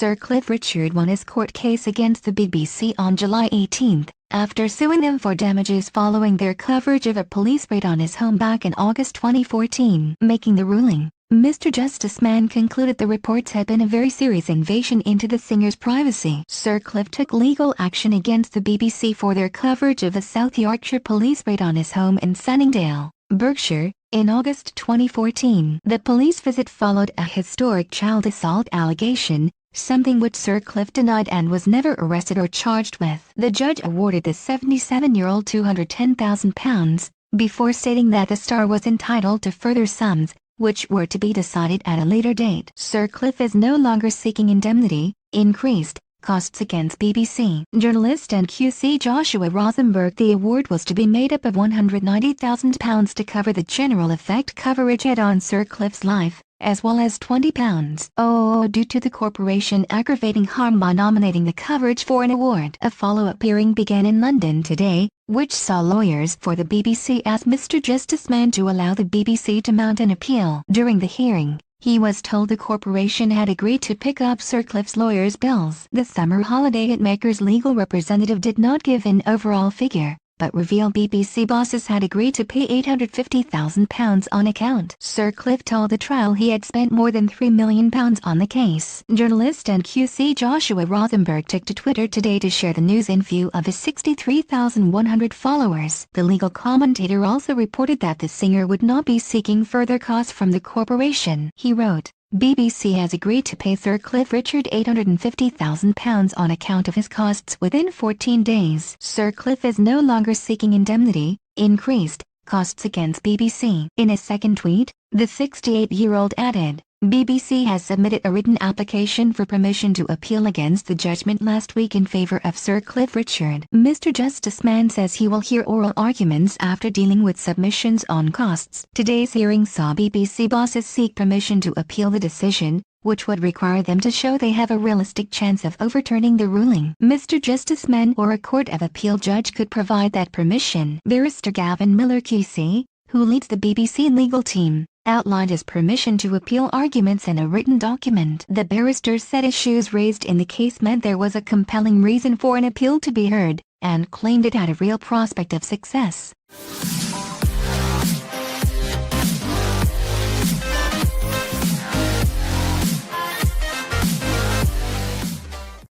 Sir Cliff Richard won his court case against the BBC on July 18, after suing them for damages following their coverage of a police raid on his home back in August 2014. Making the ruling, Mr. Justiceman concluded the reports had been a very serious invasion into the singer's privacy. Sir Cliff took legal action against the BBC for their coverage of a South Yorkshire police raid on his home in Sunningdale, Berkshire, in August 2014. The police visit followed a historic child assault allegation, something which Sir Cliff denied and was never arrested or charged with. The judge awarded the 77-year-old £210,000, before stating that the star was entitled to further sums, which were to be decided at a later date. Sir Cliff is no longer seeking indemnity, increased costs against BBC journalist and QC Joshua Rosenberg. The award was to be made up of £190,000 to cover the general effect coverage had on Sir Cliff's life, as well as £20 due to the corporation aggravating harm by nominating the coverage for an award. A follow-up hearing began in London today, which saw lawyers for the BBC ask Mr. Justiceman to allow the BBC to mount an appeal. During the hearing, he was told the corporation had agreed to pick up Sir Cliff's lawyers' bills. The summer holiday hitmaker's legal representative did not give an overall figure, but revealed BBC bosses had agreed to pay £850,000 on account. Sir Cliff told the trial he had spent more than £3 million on the case. Journalist and QC Joshua Rosenberg took to Twitter today to share the news in view of his 63,100 followers. The legal commentator also reported that the singer would not be seeking further costs from the corporation. He wrote, BBC has agreed to pay Sir Cliff Richard £850,000 on account of his costs within 14 days. Sir Cliff is no longer seeking indemnity, increased costs against BBC. In a second tweet, the 68-year-old added, BBC has submitted a written application for permission to appeal against the judgment last week in favor of Sir Cliff Richard. Mr. Justiceman says he will hear oral arguments after dealing with submissions on costs. Today's hearing saw BBC bosses seek permission to appeal the decision, which would require them to show they have a realistic chance of overturning the ruling. Mr. Justiceman or a Court of Appeal judge could provide that permission. Barrister Gavin Miller QC, who leads the BBC legal team, outlined his permission to appeal arguments in a written document. The barrister said issues raised in the case meant there was a compelling reason for an appeal to be heard, and claimed it had a real prospect of success.